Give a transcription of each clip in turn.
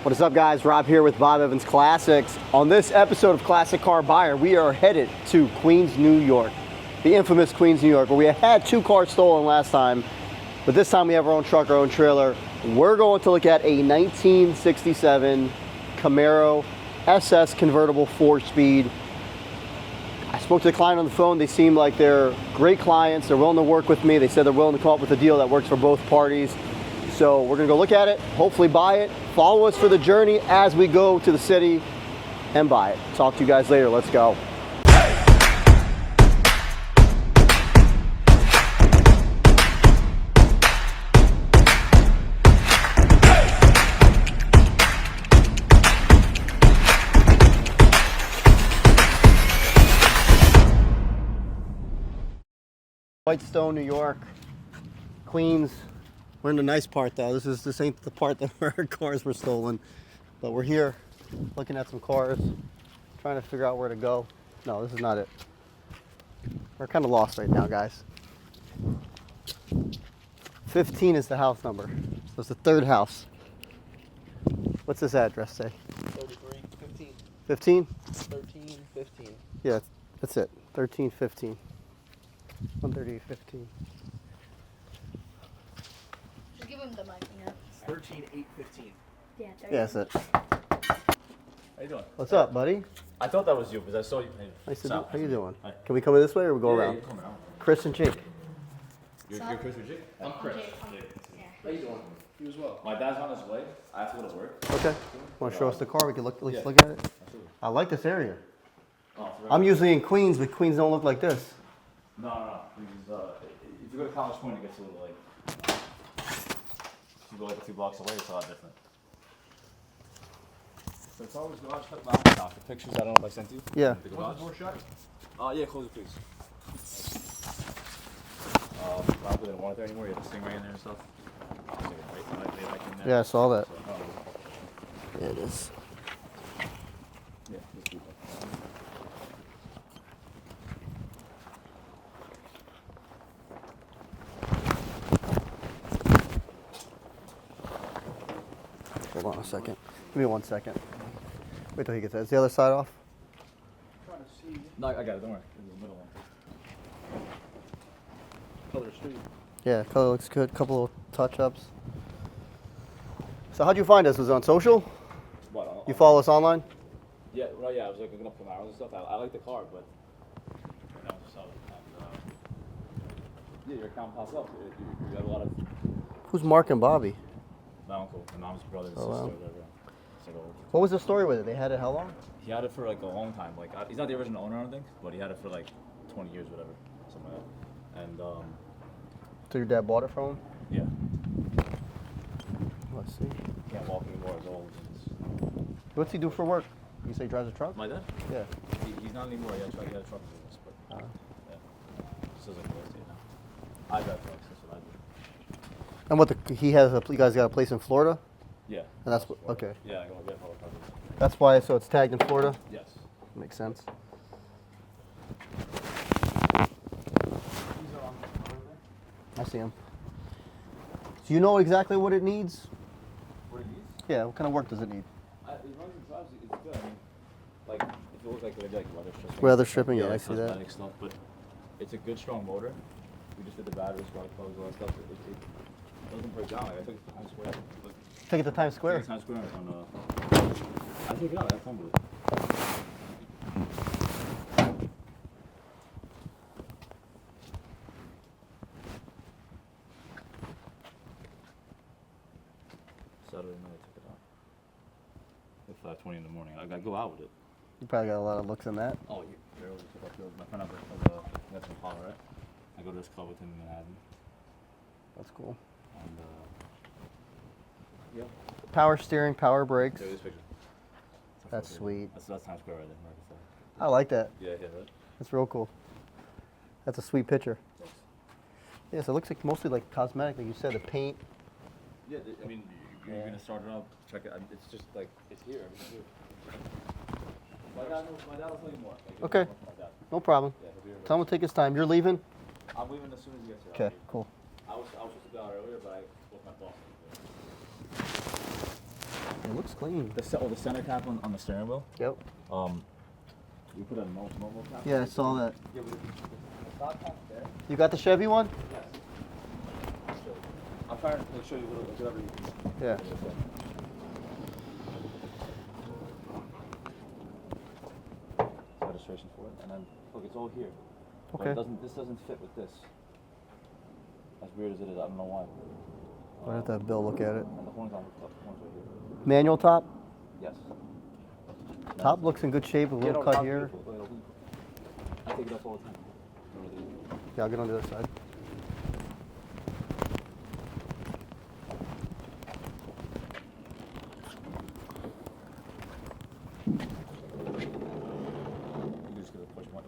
What is up, guys? Rob here with Bob Evans Classics. On this episode of Classic Car Buyer, we are headed to Queens, New York. The infamous Queens, New York, where we had 2 cars stolen last time, but this time we have our own truck, our own trailer. We're going to look at a 1967 Camaro SS convertible 4-speed. I spoke to the client on the phone. They seem like they're great clients. They're willing to work with me. They said they're willing to come up with a deal that works for both parties. So we're gonna go look at it, hopefully buy it. Follow us for the journey as we go to the city and buy it. Talk to you guys later. Let's go. Whitestone, New York, Queens. We're in the nice part though. This ain't the part that where our cars were stolen, but we're here looking at some cars, trying to figure out where to go. No, this is not it. We're kind of lost right now, guys. 15 is the house number. So it's the 3rd house. What's this address say? 33, 15. 15? 13, 15. Yeah, that's it. 13, 15. 138, 15. Just give him the mic, you know. 13, 8, 15. Yeah, 30. Yeah, that's it. How you doing? What's up, buddy? I thought that was you because I saw you. Hey, Nice to Sal. meet you. How you doing? Hi. Can we come in this way or we go Yeah, around? yeah, come around. Chris and Jake. You're Chris or Jake? I'm Chris. Yeah. How you doing? You as well. My dad's on his way. I have to go to work. Okay. Want to show us the car? We can look, at least Yeah. look at it. Absolutely. I like this area. Oh, it's I'm usually in Queens, but Queens don't look like this. No. Because, if you go to College Point, it gets a little like. If you go like a few blocks away, it's a lot different. So it's always garage cut down. The pictures, I don't know if I sent you. Yeah. The garage. Door shut? Yeah, close it, please. Probably don't want it there anymore. You have the stingray in there and stuff. Yeah, I saw that. So, Yeah, it is. yeah, let's keep it. Hold on a second. Give me 1 second. Wait till he gets that. Is the other side off? Trying to see No, I got it. Don't worry. This is the middle one. color street. Yeah, color looks good. Couple of touch-ups. So how'd you find us? Was it on social? What? You follow us online? Yeah, well, yeah. I was like looking up Camaros and stuff. I like the car, but you know, so yeah, your account pops up. You have a lot of Who's Mark and Bobby? my uncle, my mom's brother, Oh, wow. sister, whatever. It's like old. What was the story with it? They had it how long? He had it for like a long time. Like he's not the original owner, I don't think, but he had it for like 20 years, whatever, something like that. And So your dad bought it from him? yeah, Let's see. can't walk anymore. It's old. What's he do for work? You say he drives a truck? My dad? Yeah. He's not anymore. He had a truck business, but yeah, just does like real estate now. I drive trucks. That's what I do. And what he has you guys got a place in Florida? Yeah. And that's what, okay. Yeah, I go get all the coverage. That's why, so it's tagged in Florida? Yes. Makes sense. I see him. Do you know exactly what it needs? What it needs? Yeah, what kind of work does it need? It runs and drives. It's good. I mean, like if it looks like maybe like weather stripping. Weather stripping, yeah, I like see that. cosmetic stuff, but it's a good strong motor. We just did the batteries, spark plugs, all that stuff. It doesn't break down. Like I took it to Times Square. Take it to Times Square. Times Square on I took it out. I had fun with it. Saturday night I took it out. At 5:20 in the morning. I go out with it. You probably got a lot of looks in that. Oh, you barely took up my friend has that's in Colorado. I go to this club with him in Manhattan. That's cool. And yeah. Power steering, power brakes. Show you this picture. That's sweet. That's Times Square right there. Right before. I like that. Yeah, right. That's real cool. That's a sweet picture. Thanks. Yeah, so it looks like mostly like cosmetic, like you said, the paint. Yeah, I mean, you're gonna start it up. Check it. It's just like it's here. It's here. My dad will tell you more. Like, Okay. more from my dad. No problem. Yeah, he'll be here. Tell him to take his time. You're leaving? I'm leaving as soon as he gets here. Okay, cool. I was supposed to be out earlier, but I spoke to my boss. It looks clean. The center cap on the steering wheel. Yep. We put a normal cap. Yeah, I saw that. Yeah, but the top cap there. You got the Chevy one? Yes. I'm trying to show you whatever you can. Yeah. Registration for it, and then look, it's all here. But Okay. this doesn't fit with this. As weird as it is, I don't know why. I'll have to have Bill look at it. And the horn's on the top. The horn's right here. Manual top? Yes. Top looks in good shape, a Yeah, little no, cut top's here. beautiful. I take it off all the time. Yeah, I'll get on the other side. You just gotta push one.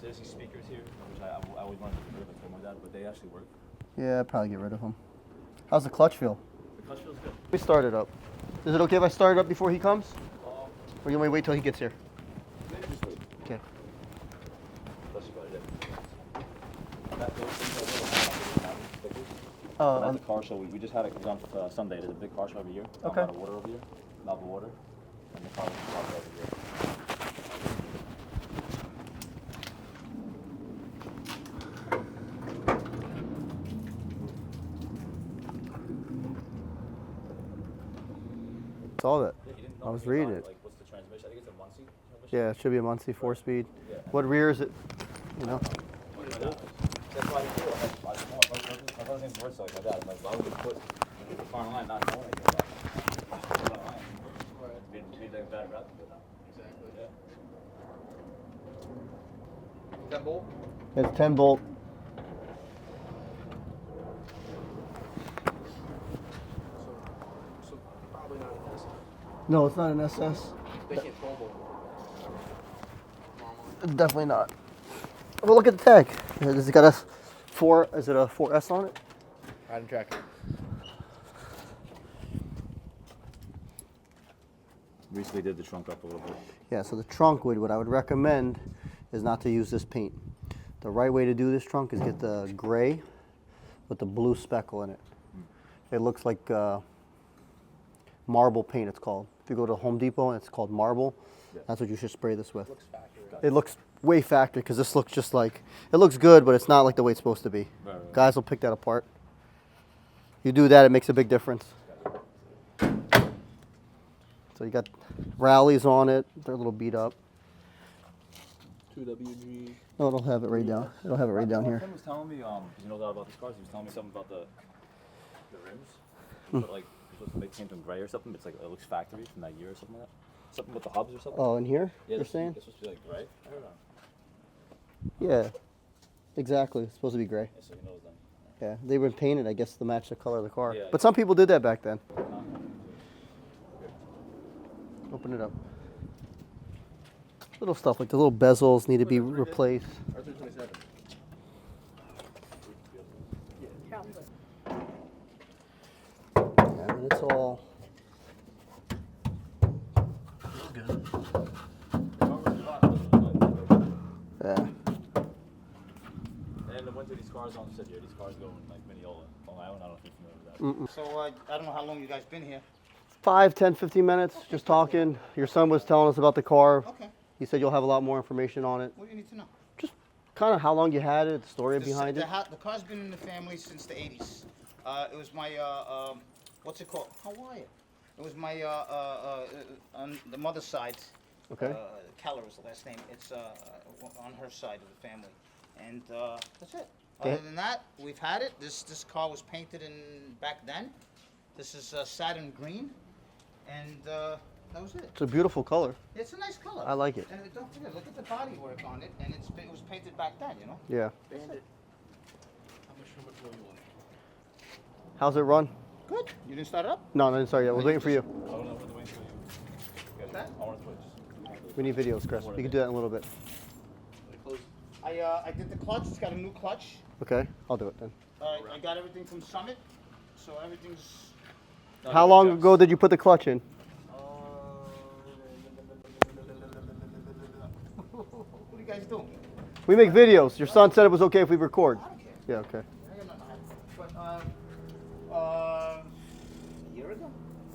There's these speakers here, which I always wanted to get rid of for my dad, but they actually work. Yeah, I'd probably get rid of them. How's the clutch feel? The clutch feels good. Let me start it up. Is it okay if I start it up before he comes? Or you want me to wait till he gets here? Maybe just wait. Okay. That's about it. Those things are stickers. Oh, At the car show, we just had it. It was on Sunday. There's a big car show every year. Okay. A lot of water over here. Lava water. And the car was over here. saw that. Yeah, you didn't I know was anything reading about it. Like, what's the transmission? I think it's a Muncie transmission. Yeah, it should be a Muncie 4-speed. Yeah. What rear is it? You know? That's why I didn't do it. My brother thinks worse like my dad. I'm like, why would you put the front line not knowing anything about it? Front line. Made like a bad rap for that. Exactly. Yeah. 10 bolt? It's 10 bolt. So probably not an S. No, it's not an SS. They can't 12 bolt. Normally. Definitely not. Well, look at the tag. Has it got a 4? Is it a 4S on it? I didn't track it. Recently did the trunk up a little bit. Yeah, so the trunk what I would recommend is not to use this paint. The right way to do this trunk is get the gray with the blue speckle in it. It looks like marble paint, it's called. If you go to Home Depot and it's called marble, that's what you should spray this with. Looks factory. It looks way factory because this looks just like, it looks good, but it's not like the way it's supposed to be. Right. Guys will pick that apart. You do that, it makes a big difference. So you got rallies on it. They're a little beat up. 2WG. No, it'll have it right down. It'll have it right down My here. friend was telling me, because he knows a lot about these cars, he was telling me something about the rims. But like, you're supposed to make paint them gray or something, but it's like, it looks factory from that year or something like that. Something with the hubs or something. Oh, in here? Yeah, You're saying? It's supposed to be like gray? I don't know. Yeah. Exactly. It's supposed to be gray. Yeah, so he knows then. Yeah. They were painted, I guess, to match the color of the car. Yeah. But some people did that back then. No. Open it up. Little stuff like the little bezels need to be replaced. R327. Yeah, and it's all. Yeah. And the winter, these cars on the here, these cars go in like Mineola, Long Island. I don't know if you're familiar with that. So I don't know how long you guys been here. 5, 10, 15 minutes, just talking. Your son was telling us about the car. Okay. He said you'll have a lot more information on it. What do you need to know? Just kind of how long you had it, the story behind the, it. The car's been in the family since the 80s. It was my, what's it called? How are you? It was my, on the mother's side. Okay. Keller is the last name. It's on her side of the family. And that's it. Okay. Other than that, we've had it. This car was painted in back then. This is satin green. And that was it. It's a beautiful color. It's a nice color. I like it. And don't forget, look at the body work on it, and it was painted back then, you know. Yeah. Bandit. How much oil you want? How's it run? Good. You didn't start it up? No, no, sorry. I was waiting for you. I don't know what the way to you. What's that? I want to switch. We need videos, Chris. You can do that in a little bit. I did the clutch. It's got a new clutch. Okay, I'll do it then. I got everything from Summit, so everything's. How long ago did you put the clutch in? What are you guys doing? We make videos. Your son said it was okay if we record. I don't care. Yeah, okay. I got nothing to hide.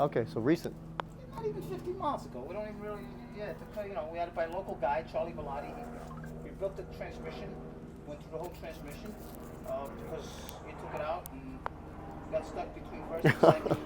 Okay, so recent. Not even 15 miles ago. We don't even really, yeah, you know, we had it by a local guy, Charlie Bellotti. He built the transmission, went through the whole transmission, because he took it out and got stuck between first and second.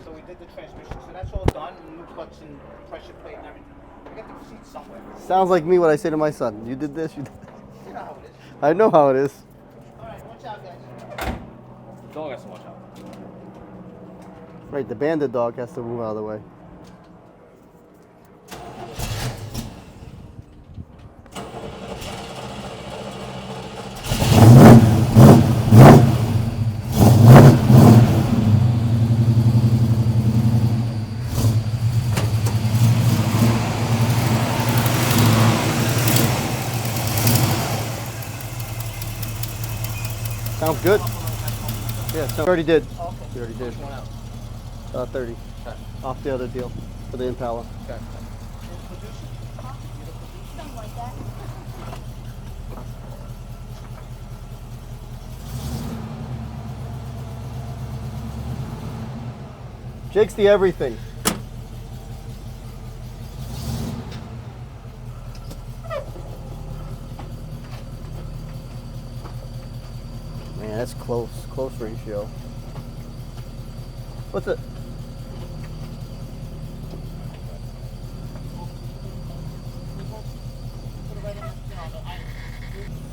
So we did the transmission. So that's all done, new clutch and pressure plate and everything. We got the receipts somewhere. Sounds like me what I say to my son. You did this, you did this. You know how it is. I know how it is. All right, watch out, guys. Dog has to watch out. Right, the bandit dog has to move out of the way. Sounds good. Yeah, so we already did. Okay. We already did. One out. 30. Okay. Off the other deal for the Impala. Okay. Something like that. Jake's the everything. Man, that's close ratio. What's it?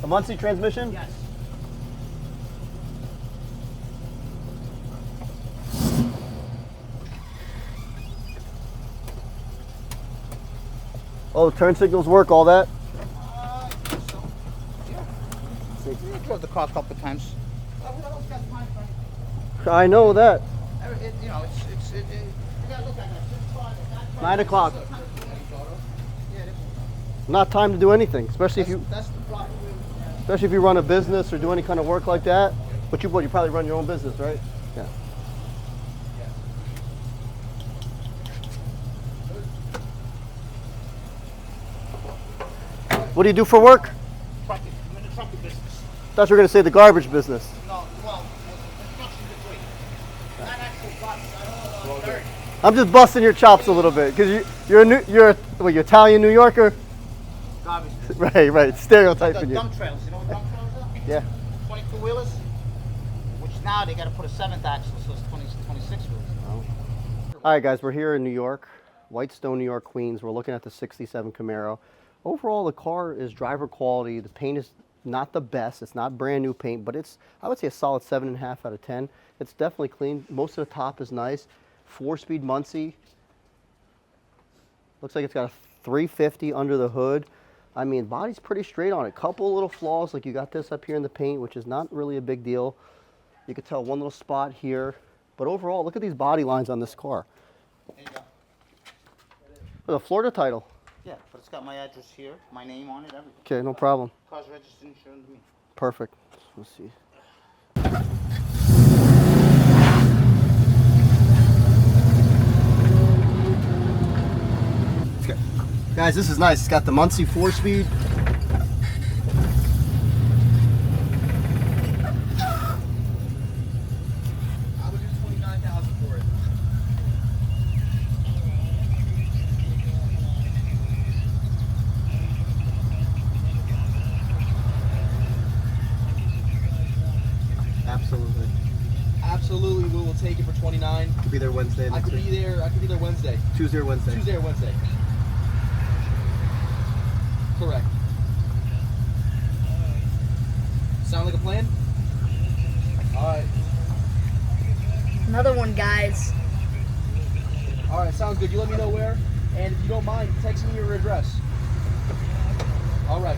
A Muncie transmission? Yes. Oh, turn signals work, all that? I think so. Yeah. We drove the car a couple of times. We always got time for I know that. you know, you gotta look at that. This car, that 9 o'clock. Yeah, Not time to do anything, especially if you that's the block. especially if you run a business or do any kind of work like that. But you probably run your own business, right? Yeah. What do you do for work? Trucking. I'm in the trucking business. Thought you were gonna say the garbage business. No, well, construction debris. Not actual boxes. I don't know. Dirt. I'm just busting your chops a little bit because you're Italian New Yorker. Garbage business. Right. The Stereotyping you. dump trailers. You know what dump trailers are? Yeah. 22 wheelers. Which now they got to put a 7th axle, so it's 26 wheelers. All right, guys, we're here in New York, Whitestone, New York, Queens. We're looking at the '67 Camaro. Overall, the car is driver quality. The paint is not the best. It's not brand new paint, but it's, I would say, a solid 7.5 out of 10. It's definitely clean. Most of the top is nice. 4-speed Muncie. Looks like it's got a 350 under the hood. I mean, body's pretty straight on it. Couple little flaws, like you got this up here in the paint, which is not really a big deal. You could tell one little spot here. But overall, look at these body lines on this car. There you go. With a Florida title. Yeah, but it's got my address here, my name on it, everything. Okay, no problem. Car's registered and insured to me. Perfect. Let's see. Okay. Guys, this is nice. It's got the Muncie 4-speed. I would do 29,000 for it. Absolutely. Absolutely, we will take it for 29. Could be there Wednesday. I could be there Wednesday. Tuesday or Wednesday. Tuesday or Wednesday. Correct. Sound like a plan? Alright. Another one, guys. Alright, sounds good. You let me know where. And if you don't mind, text me your address. Alright.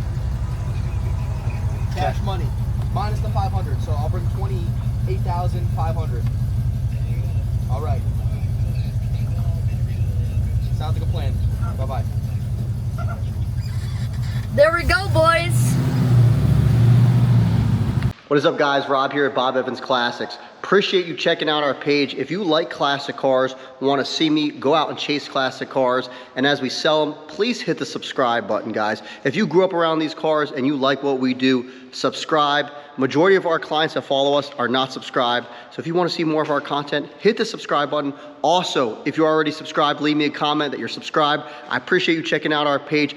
Cash money. Minus the 500. So I'll bring 28,500. Alright. Sounds like a plan. Bye-bye. There we go, boys. What is up, guys? Rob here at Bob Evans Classics. Appreciate you checking out our page. If you like classic cars, want to see me go out and chase classic cars, and as we sell them, please hit the subscribe button, guys. If you grew up around these cars and you like what we do, subscribe. Majority of our clients that follow us are not subscribed. So if you want to see more of our content, hit the subscribe button. Also, if you're already subscribed, leave me a comment that you're subscribed. I appreciate you checking out our page.